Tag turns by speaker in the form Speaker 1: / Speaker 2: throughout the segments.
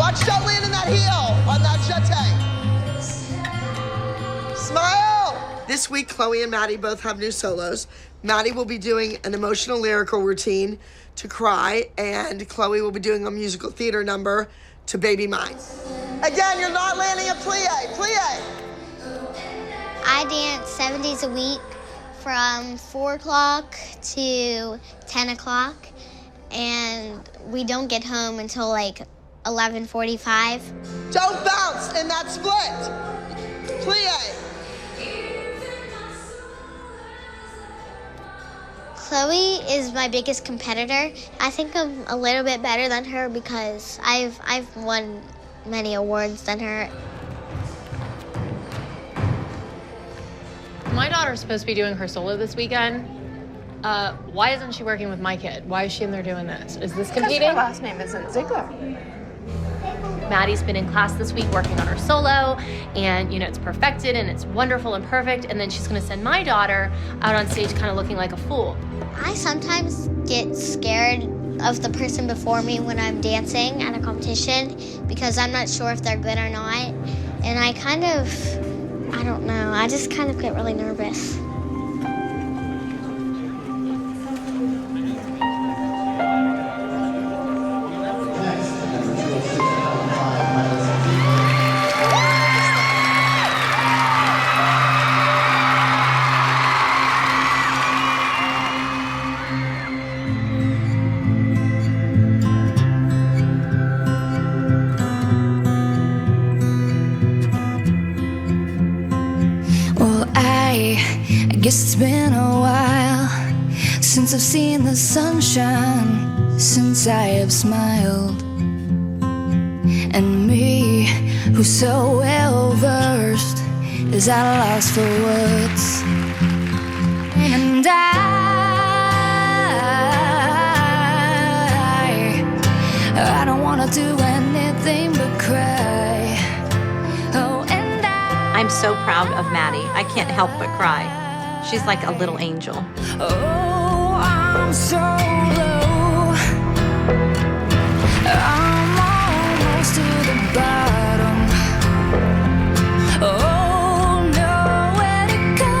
Speaker 1: Watch, don't land in that heel on that jeté. Smile! This week, Chloe and Maddie both have new solos. Maddie will be doing an emotional lyrical routine to Cry, and Chloe will be doing a musical theater number to Baby Mine. Again, you're not landing a plie, plie.
Speaker 2: I dance 7 days a week from 4 o'clock to 10 o'clock, and we don't get home until like 11:45.
Speaker 1: Don't bounce in that split. Plie.
Speaker 2: Chloe is my biggest competitor. I think I'm a little bit better than her because I've won many awards than her.
Speaker 3: My daughter's supposed to be doing her solo this weekend. Why isn't she working with my kid? Why is she in there doing this? Is this competing?
Speaker 4: Her last name isn't Ziegler.
Speaker 3: Maddie's been in class this week working on her solo, and it's perfected and it's wonderful and perfect, and then she's gonna send my daughter out on stage kind of looking like a fool.
Speaker 2: I sometimes get scared of the person before me when I'm dancing at a competition because I'm not sure if they're good or not. And I don't know, I just kind of get really nervous.
Speaker 5: I guess it's been a while since I've seen the sunshine, since I have smiled. And me, who's so well versed, is at a loss for words. And I don't wanna do anything but cry. Oh, and
Speaker 6: I'm so proud of Maddie. I can't help but cry. She's like a little angel.
Speaker 5: Oh, I'm so low. I'm almost to the bottom. Oh, nowhere to go.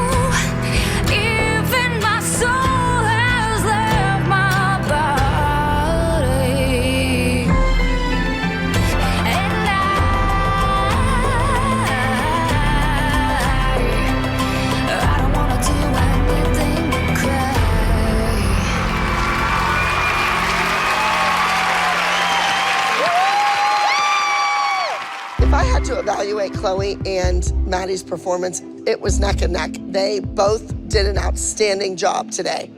Speaker 5: Even my soul has left my body. And I don't wanna do anything but cry.
Speaker 1: If I had to evaluate Chloe and Maddie's performance, it was neck and neck. They both did an outstanding job today.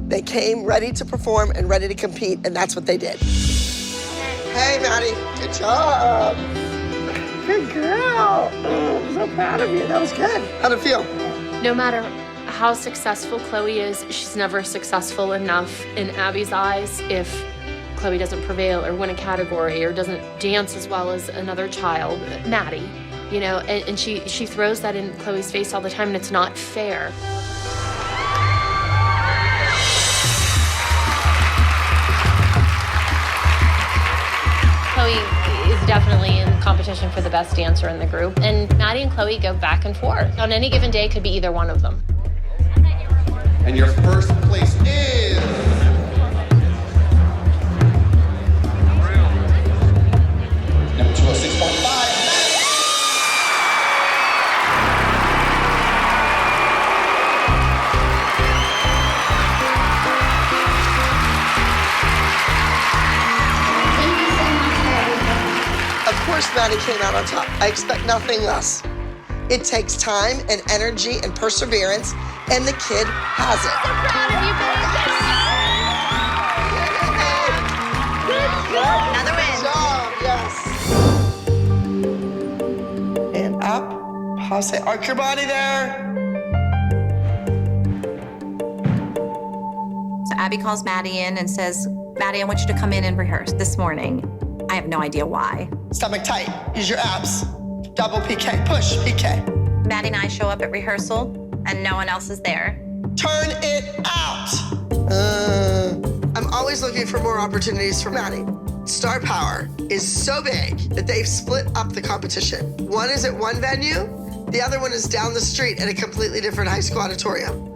Speaker 1: They came ready to perform and ready to compete, and that's what they did. Hey, Maddie, good job. Good girl. Oh, I'm so proud of you. That was good. How'd it feel?
Speaker 3: No matter how successful Chloe is, she's never successful enough in Abby's eyes if Chloe doesn't prevail or win a category or doesn't dance as well as another child, Maddie, and she throws that in Chloe's face all the time, and it's not fair. Chloe is definitely in competition for the best dancer in the group, and Maddie and Chloe go back and forth. On any given day, it could be either one of them.
Speaker 7: And your first place is... number 206.5.
Speaker 1: Of course, Maddie came out on top. I expect nothing less. It takes time and energy and perseverance, and the kid has it.
Speaker 3: I'm proud of you,
Speaker 1: Good job, yes. And up, pause it, arc your body there.
Speaker 6: So Abby calls Maddie in and says, Maddie, I want you to come in and rehearse this morning. I have no idea why.
Speaker 1: Stomach tight, use your abs. Double PK, push, PK.
Speaker 6: Maddie and I show up at rehearsal, and no one else is there.
Speaker 1: Turn it out. I'm always looking for more opportunities for Maddie. star power is so big that they've split up the competition. One is at one venue, the other one is down the street at a completely different high school auditorium.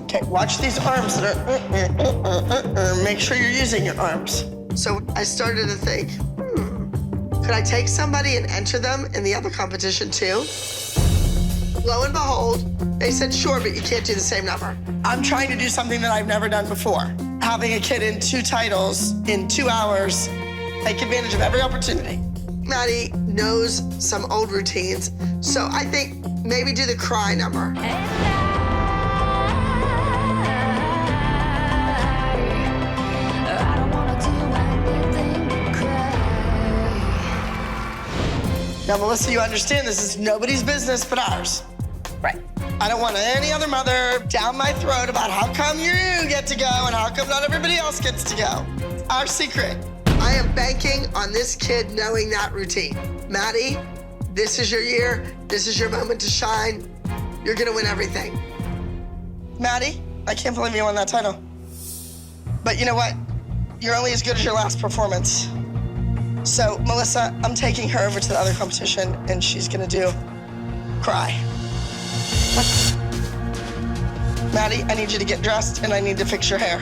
Speaker 1: Okay, watch these arms that are, make sure you're using your arms. So I started to think, could I take somebody and enter them in the other competition too? Lo and behold, they said, sure, but you can't do the same number. I'm trying to do something that I've never done before. Having a kid in 2 titles in 2 hours, take advantage of every opportunity. Maddie knows some old routines, so I think maybe do the cry number. Now, Melissa, you understand this is nobody's business but ours. Right. I don't want any other mother down my throat about how come you get to go and how come not everybody else gets to go. It's our secret. I am banking on this kid knowing that routine. Maddie, this is your year. This is your moment to shine. You're gonna win everything. Maddie, I can't believe you won that title. But you know what? You're only as good as your last performance. So, Melissa, I'm taking her over to the other competition, and she's gonna do cry. Maddie, I need you to get dressed, and I need to fix your hair.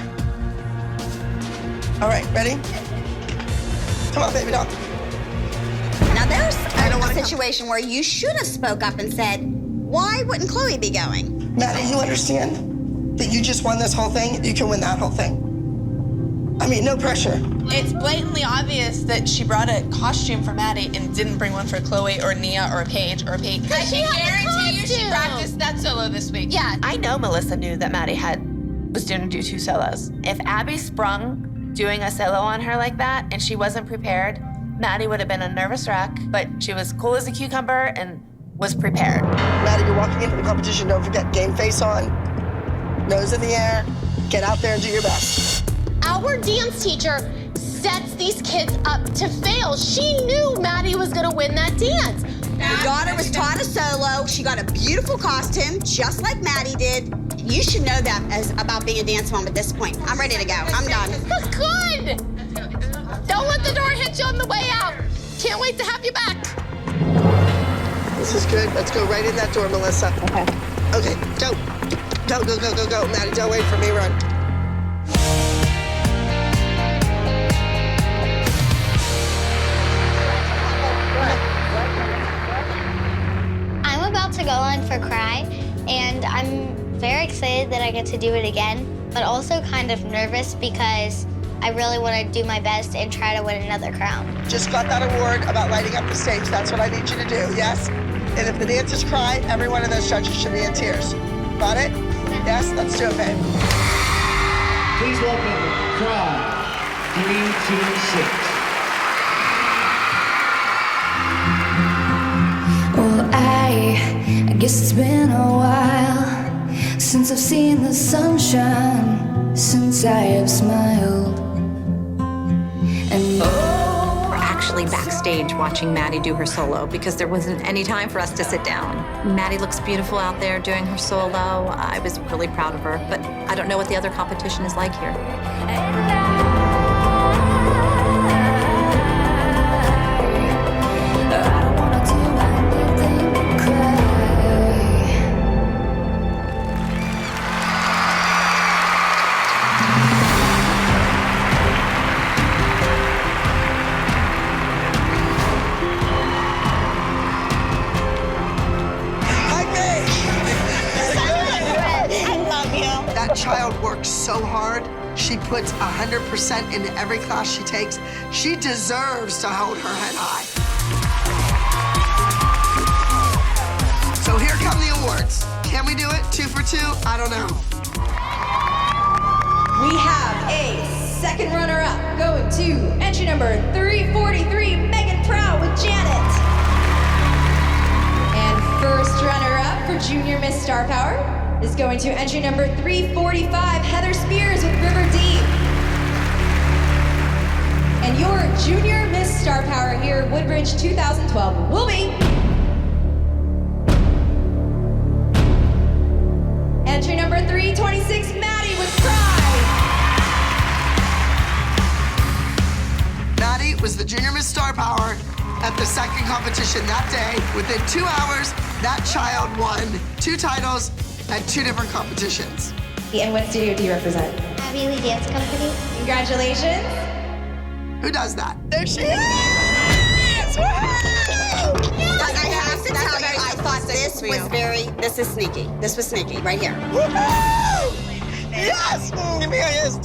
Speaker 1: All right, ready? Come on, baby doll.
Speaker 4: Now, there's a situation where you should have spoke up and said, why wouldn't Chloe be going?
Speaker 1: Maddie, you understand that you just won this whole thing? You can win that whole thing. I mean, no pressure.
Speaker 8: It's blatantly obvious that she brought a costume for Maddie and didn't bring one for Chloe or Nia or Paige or Pete. I can guarantee you she practiced that solo this week.
Speaker 6: Yeah, I know Melissa knew that Maddie was going to do 2 solos. If Abby sprung doing a solo on her like that and she wasn't prepared, Maddie would have been a nervous wreck, but she was cool as a cucumber and was prepared.
Speaker 1: Maddie, you're walking into the competition. Don't forget, game face on, nose in the air. Get out there and do your best.
Speaker 3: Our dance teacher sets these kids up to fail. She knew Maddie was gonna win that dance.
Speaker 4: Your daughter was taught a solo. She got a beautiful costume, just like Maddie did. You should know that as about being a dance mom at this point. I'm ready to go. I'm done.
Speaker 3: Good. Don't let the door hit you on the way out. Can't wait to have you back.
Speaker 1: This is good. Let's go right in that door, Melissa. Okay. Okay, go. Go, go, go, go, go. Maddie, don't wait for me, run.
Speaker 2: I'm about to go on for Cry, and I'm very excited that I get to do it again, but also kind of nervous because I really want to do my best and try to win another crown.
Speaker 1: Just got that award about lighting up the stage. That's what I need you to do, yes? And if the dancers cry, every one of those judges should be in tears. Got it? Yes? Let's do it, babe.
Speaker 9: Please welcome Cry 326.
Speaker 5: Well, I guess it's been a while since I've seen the sunshine, since I have smiled. And
Speaker 6: We're actually backstage watching Maddie do her solo because there wasn't any time for us to sit down. Maddie looks beautiful out there doing her solo. I was really proud of her, but I don't know what the other competition is like here.
Speaker 5: I don't wanna do anything but cry.
Speaker 1: That child works so hard. She puts 100% into every class she takes. She deserves to hold her head high. So here come the awards. Can we do it 2 for 2? I don't know.
Speaker 10: We have a second runner-up going to entry number 343, Megan Proud with Janet. And first runner-up for Junior Miss Star Power is going to entry number 345, Heather Spears with River Deep. And your Junior Miss Star Power here at Woodbridge 2012 will be entry number 326, Maddie with Cry.
Speaker 1: was the Junior Miss Star Power at the second competition that day. Within 2 hours, that child won 2 titles at 2 different competitions.
Speaker 10: And what studio do you represent?
Speaker 2: Abby Lee Dance Company.
Speaker 10: Congratulations.
Speaker 1: Who does that? There she is! Woo-hoo!
Speaker 4: But I have to tell you, I thought this was sneaky. This was sneaky, right here.
Speaker 1: Woo-hoo! Yes! Give me a yes.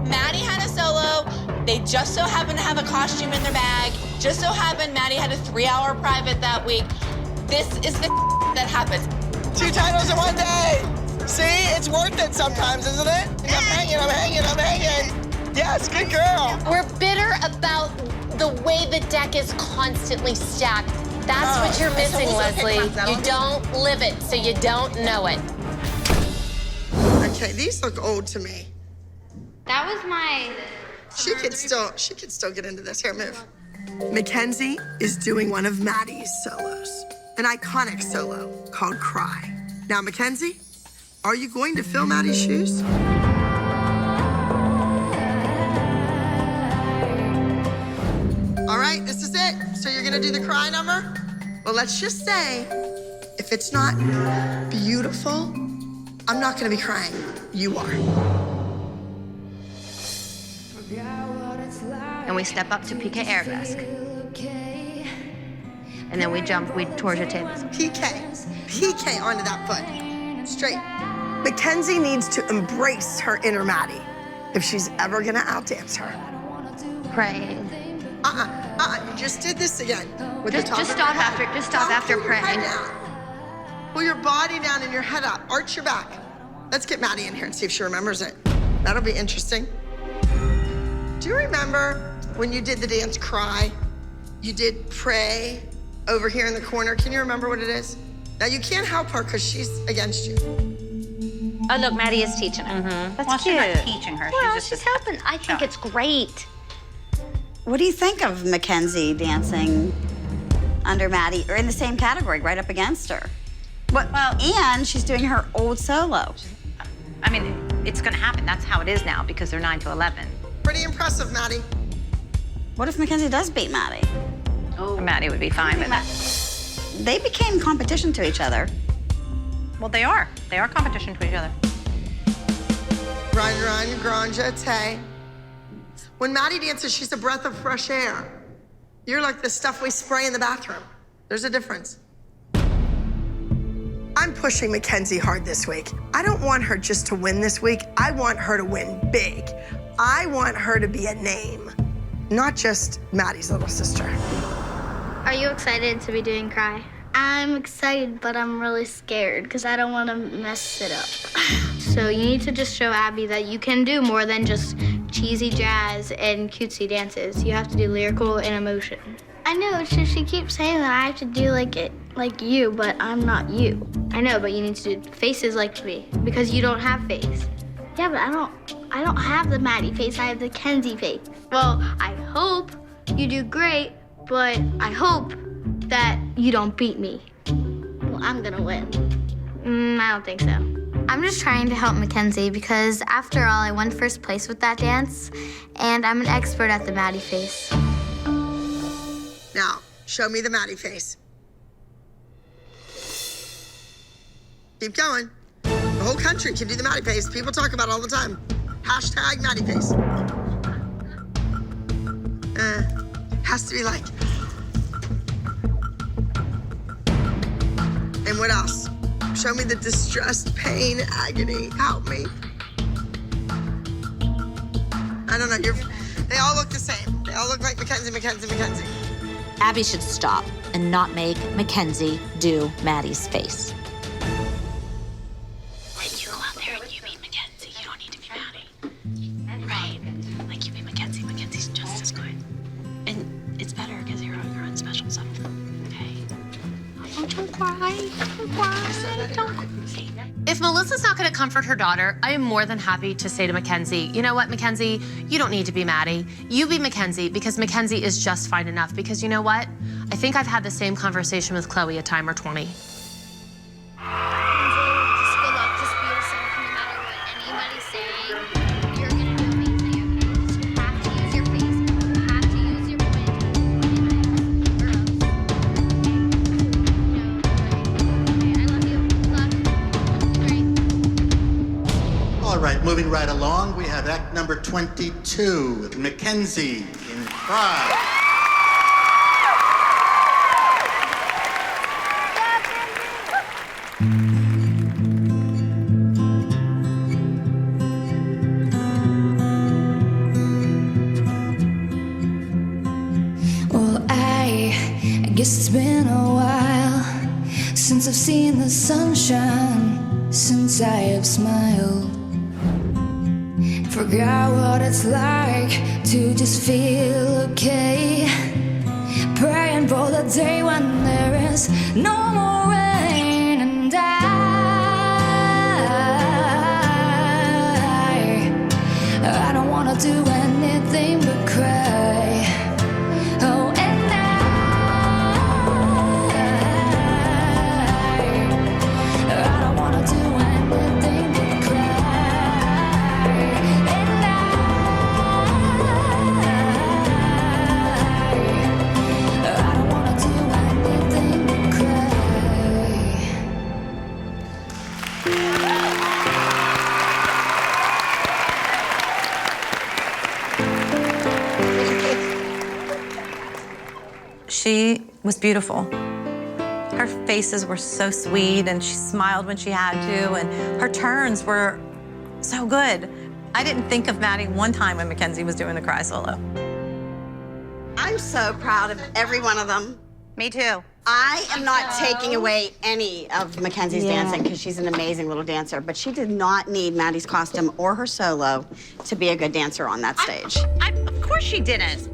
Speaker 8: Maddie had a solo. They just so happened to have a costume in their bag. Just so happened Maddie had a 3-hour private that week. This is the that happens.
Speaker 1: 2 titles in 1 day. See, it's worth it sometimes, isn't it? I'm hanging. Yes, good girl.
Speaker 3: We're bitter about the way the deck is constantly stacked. That's what you're missing, Leslie. You don't live it, so you don't know it.
Speaker 1: Okay, these look old to me.
Speaker 2: That was my...
Speaker 1: She could still get into this. Here, move. Mackenzie is doing one of Maddie's solos, an iconic solo called Cry. Now, Mackenzie, are you going to fill Maddie's shoes? All right, this is it. So you're gonna do the Cry number? Well, let's just say, if it's not beautiful, I'm not gonna be crying. You are.
Speaker 11: And we step up to PK arabesque. And then we jump, we towards your tables.
Speaker 1: PK onto that foot. Straight. Mackenzie needs to embrace her inner Maddie if she's ever gonna outdance her.
Speaker 11: Praying.
Speaker 1: You just did this again. With
Speaker 11: Just stop after praying.
Speaker 1: Pull your body down and your head up. Arch your back. Let's get Maddie in here and see if she remembers it. That'll be interesting. Do you remember when you did the dance Cry? You did Pray over here in the corner. Can you remember what it is? Now, you can't help her because she's against you.
Speaker 11: Oh, look, Maddie is teaching her. That's cute.
Speaker 12: She's not teaching her.
Speaker 11: Well, she's helping. I think it's great.
Speaker 4: What do you think of Mackenzie dancing under Maddie, or in the same category, right up against her? Well, and she's doing her old solo.
Speaker 12: I mean, it's gonna happen. That's how it is now because they're 9 to 11.
Speaker 1: Pretty impressive, Maddie.
Speaker 4: What if Mackenzie does beat Maddie?
Speaker 12: Oh, Maddie would be fine with that.
Speaker 4: They became competition to each other.
Speaker 12: Well, they are. They are competition to each other.
Speaker 1: Run, granja, tay. When Maddie dances, she's a breath of fresh air. You're like the stuff we spray in the bathroom. There's a difference. I'm pushing Mackenzie hard this week. I don't want her just to win this week. I want her to win big. I want her to be a name, not just Maddie's little sister.
Speaker 2: Are you excited to be doing Cry? I'm excited, but I'm really scared because I don't want to mess it up. So you need to just show Abby that you can do more than just cheesy jazz and cutesy dances. You have to do lyrical and emotion. I know, it's just she keeps saying that I have to do like you, but I'm not you. I know, but you need to do faces like me because you don't have face. Yeah, but I don't have the Maddie face, I have the Kenzie face. Well, I hope you do great, but I hope that you don't beat me. Well, I'm gonna win. I don't think so. I'm just trying to help Mackenzie because after all, I won first place with that dance, and I'm an expert at the Maddie face.
Speaker 1: Now, show me the Maddie face. Keep going. The whole country can do the Maddie face. People talk about it all the time. Hashtag Maddie face. Has to be like. And what else? Show me the distressed pain, agony. Help me. I don't know. They all look the same. They all look like Mackenzie.
Speaker 13: Abby should stop and not make Mackenzie do Maddie's face.
Speaker 11: When you go out there and you meet Mackenzie, you don't need to be Maddie. Right. Like you meet Mackenzie, Mackenzie's just as good. And it's better because you're on your own special stuff. Okay. Don't cry.
Speaker 3: If Melissa's not going to comfort her daughter, I am more than happy to say to Mackenzie, you know what, Mackenzie, you don't need to be Maddie. You be Mackenzie because Mackenzie is just fine enough. Because you know what? I think I've had the same conversation with Chloe a time or 20.
Speaker 2: Just
Speaker 14: moving right along, we have act number 22 with Mackenzie in Cry.
Speaker 5: Well, I guess it's been a while since I've seen the sunshine, since I have smiled. Forgot what it's like to just feel okay. Praying for the day when there is no more rain. And I don't wanna do anything but cry. Oh, and I don't wanna do anything but cry. And I don't wanna do anything but cry.
Speaker 12: She was beautiful. Her faces were so sweet, and she smiled when she had to, and her turns were so good. I didn't think of Maddie one time when Mackenzie was doing the cry solo.
Speaker 4: I'm so proud of every one of them.
Speaker 12: Me too.
Speaker 4: I am not taking away any of Mackenzie's dancing because she's an amazing little dancer, but she did not need Maddie's costume or her solo to be a good dancer on that stage.
Speaker 12: Of course she didn't.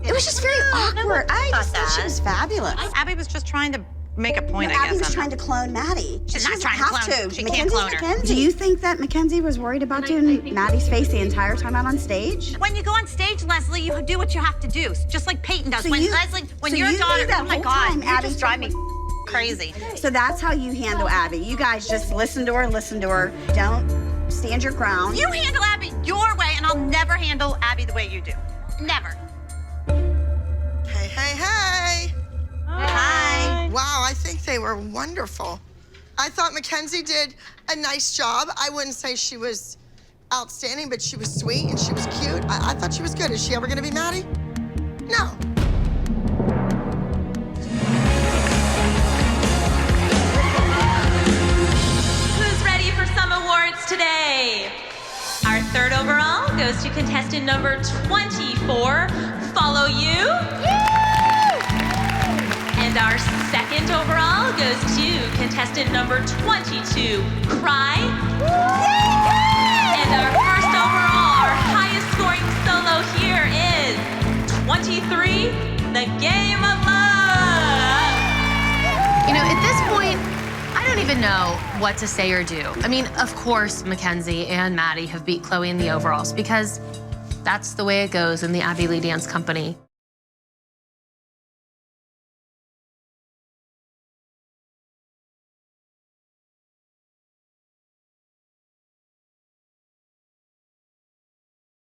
Speaker 4: It was just very awkward. I just thought she was fabulous.
Speaker 12: Abby was just trying to make a point,
Speaker 4: No,
Speaker 12: I guess.
Speaker 4: Abby was trying to clone Maddie.
Speaker 12: She's
Speaker 4: She
Speaker 12: not
Speaker 4: doesn't
Speaker 12: trying to
Speaker 4: have
Speaker 12: clone.
Speaker 4: to.
Speaker 12: She can't
Speaker 4: Mackenzie's
Speaker 12: clone her.
Speaker 4: Mackenzie. Do you think that Mackenzie was worried about doing Maddie's face the entire time out on stage?
Speaker 12: When you go on stage, Leslie, you do what you have to do, just like Peyton does.
Speaker 4: So
Speaker 12: when
Speaker 4: you-
Speaker 12: Leslie, when
Speaker 4: so
Speaker 12: your
Speaker 4: you
Speaker 12: daughter,
Speaker 4: knew that
Speaker 12: oh my
Speaker 4: whole
Speaker 12: God,
Speaker 4: time
Speaker 12: you
Speaker 4: Abby
Speaker 12: just drive me crazy.
Speaker 4: So that's how you handle Abby. You guys just listen to her. Don't stand your ground.
Speaker 12: You handle Abby your way, and I'll never handle Abby the way you do. Never.
Speaker 1: Hey, hey, hey.
Speaker 12: Hi.
Speaker 1: Wow, I think they were wonderful. I thought Mackenzie did a nice job. I wouldn't say she was outstanding, but she was sweet and she was cute. I thought she was good. Is she ever gonna be Maddie? No.
Speaker 15: Who's ready for some awards today? Our third overall goes to contestant number 24, Follow You. And our second overall goes to contestant number 22, Cry. And our first overall, our highest scoring solo here is 23, The Game of Love.
Speaker 3: You know, at this point, I don't even know what to say or do. I mean, of course, Mackenzie and Maddie have beat Chloe in the overalls because that's the way it goes in the Abby Lee Dance Company.